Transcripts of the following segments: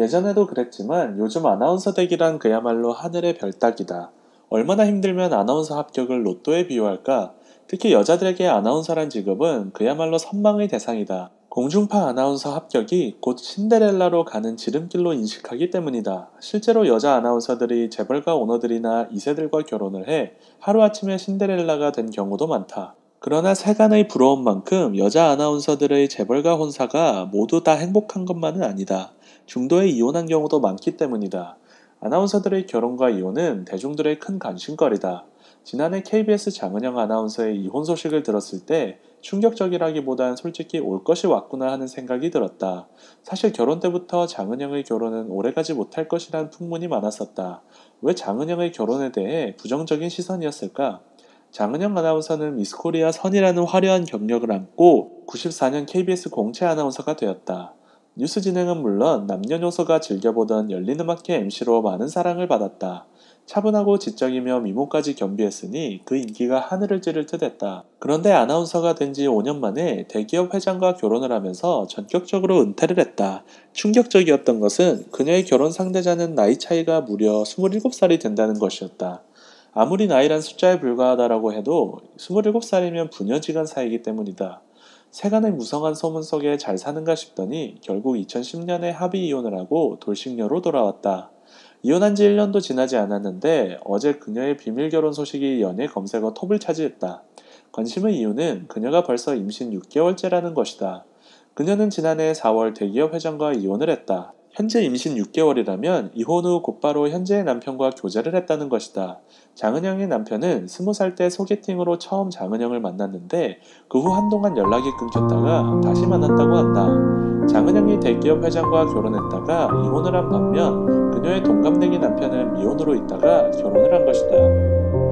예전에도 그랬지만 요즘 아나운서 되기란 그야말로 하늘의 별 따기다. 얼마나 힘들면 아나운서 합격을 로또에 비유할까? 특히 여자들에게 아나운서란 직업은 그야말로 선망의 대상이다. 공중파 아나운서 합격이 곧 신데렐라로 가는 지름길로 인식하기 때문이다. 실제로 여자 아나운서들이 재벌가 오너들이나 2세들과 결혼을 해 하루아침에 신데렐라가 된 경우도 많다. 그러나 세간의 부러운 만큼 여자 아나운서들의 재벌가 혼사가 모두 다 행복한 것만은 아니다. 중도에 이혼한 경우도 많기 때문이다. 아나운서들의 결혼과 이혼은 대중들의 큰 관심거리다. 지난해 KBS 장은영 아나운서의 이혼 소식을 들었을 때 충격적이라기보단 솔직히 올 것이 왔구나 하는 생각이 들었다. 사실 결혼 때부터 장은영의 결혼은 오래가지 못할 것이란 풍문이 많았었다. 왜 장은영의 결혼에 대해 부정적인 시선이었을까? 장은영 아나운서는 미스코리아 선이라는 화려한 경력을 안고 94년 KBS 공채 아나운서가 되었다. 뉴스 진행은 물론 남녀노소가 즐겨보던 열린음악회 MC로 많은 사랑을 받았다. 차분하고 지적이며 미모까지 겸비했으니 그 인기가 하늘을 찌를 듯 했다. 그런데 아나운서가 된 지 5년 만에 대기업 회장과 결혼을 하면서 전격적으로 은퇴를 했다. 충격적이었던 것은 그녀의 결혼 상대자는 나이 차이가 무려 27살이 된다는 것이었다. 아무리 나이란 숫자에 불과하다라고 해도 27살이면 부녀지간 사이이기 때문이다. 세간의 무성한 소문 속에 잘 사는가 싶더니 결국 2010년에 합의 이혼을 하고 돌싱녀로 돌아왔다. 이혼한 지 1년도 지나지 않았는데 어제 그녀의 비밀 결혼 소식이 연예 검색어 톱을 차지했다. 관심의 이유는 그녀가 벌써 임신 6개월째라는 것이다. 그녀는 지난해 4월 대기업 회장과 이혼을 했다. 현재 임신 6개월이라면 이혼 후 곧바로 현재의 남편과 교제를 했다는 것이다. 장은영의 남편은 20살 때 소개팅으로 처음 장은영을 만났는데 그 후 한동안 연락이 끊겼다가 다시 만났다고 한다. 장은영이 대기업 회장과 결혼했다가 이혼을 한 반면 그녀의 동갑내기 남편은 미혼으로 있다가 결혼을 한 것이다.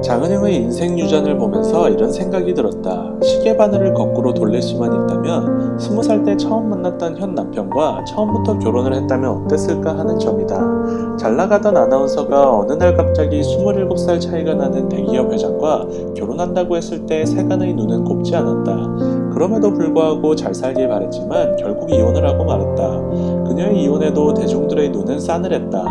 장은영의 인생 유전을 보면서 이런 생각이 들었다. 시계바늘을 거꾸로 돌릴 수만 있다면 20살 때 처음 만났던 현 남편과 처음부터 결혼을 했다면 어땠을까 하는 점이다. 잘 나가던 아나운서가 어느 날 갑자기 27살 차이가 나는 대기업 회장과 결혼한다고 했을 때 세간의 눈은 곱지 않았다. 그럼에도 불구하고 잘 살길 바랬지만 결국 이혼을 하고 말았다. 그녀의 이혼에도 대중들의 눈은 싸늘했다.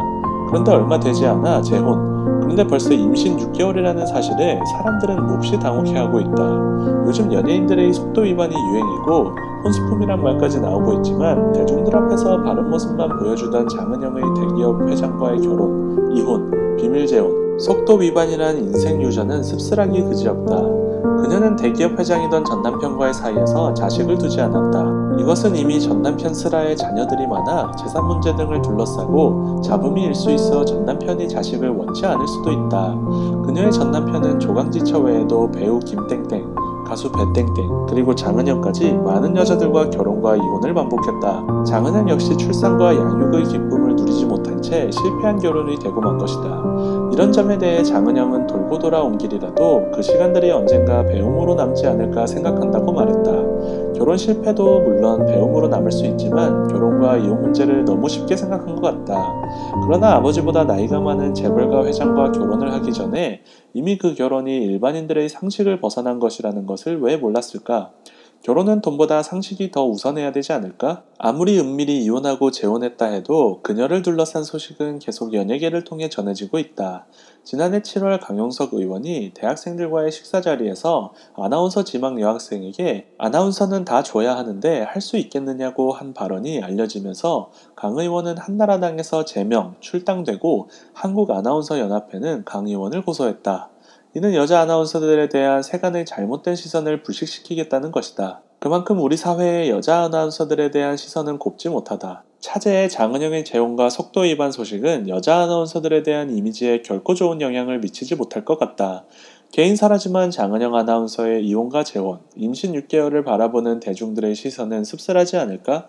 그런데 얼마 되지 않아 재혼. 그런데 벌써 임신 6개월이라는 사실에 사람들은 몹시 당혹해하고 있다. 요즘 연예인들의 속도 위반이 유행이고 혼수품이란 말까지 나오고 있지만 대중들 앞에서 바른 모습만 보여주던 장은영의 대기업 회장과의 결혼, 이혼, 비밀 재혼, 속도 위반이란 인생 유전은 씁쓸하기 그지없다. 그녀는 대기업 회장이던 전 남편과의 사이에서 자식을 두지 않았다. 이것은 이미 전 남편 슬하에 자녀들이 많아 재산 문제 등을 둘러싸고 잡음이 일 수 있어 전 남편이 자식을 원치 않을 수도 있다. 그녀의 전 남편은 조강지처 외에도 배우 김땡땡, 가수 배땡땡, 그리고 장은영까지 많은 여자들과 결혼과 이혼을 반복했다. 장은영 역시 출산과 양육의 기쁨을 누리지 못한 채 실패한 결혼이 되고 만 것이다. 이런 점에 대해 장은영은 돌고 돌아온 길이라도 그 시간들이 언젠가 배움으로 남지 않을까 생각한다고 말했다. 결혼 실패도 물론 배움으로 남을 수 있지만 결혼과 이혼 문제를 너무 쉽게 생각한 것 같다. 그러나 아버지보다 나이가 많은 재벌가 회장과 결혼을 하기 전에 이미 그 결혼이 일반인들의 상식을 벗어난 것이라는 것을 왜 몰랐을까? 결혼은 돈보다 상식이 더 우선해야 되지 않을까? 아무리 은밀히 이혼하고 재혼했다 해도 그녀를 둘러싼 소식은 계속 연예계를 통해 전해지고 있다. 지난해 7월 강용석 의원이 대학생들과의 식사 자리에서 아나운서 지망 여학생에게 아나운서는 다 줘야 하는데 할 수 있겠느냐고 한 발언이 알려지면서 강 의원은 한나라당에서 제명, 출당되고 한국아나운서연합회는 강 의원을 고소했다. 이는 여자 아나운서들에 대한 세간의 잘못된 시선을 불식시키겠다는 것이다. 그만큼 우리 사회의 여자 아나운서들에 대한 시선은 곱지 못하다. 차제의 장은영의 재혼과 속도 위반 소식은 여자 아나운서들에 대한 이미지에 결코 좋은 영향을 미치지 못할 것 같다. 개인사라지만 장은영 아나운서의 이혼과 재혼, 임신 6개월을 바라보는 대중들의 시선은 씁쓸하지 않을까?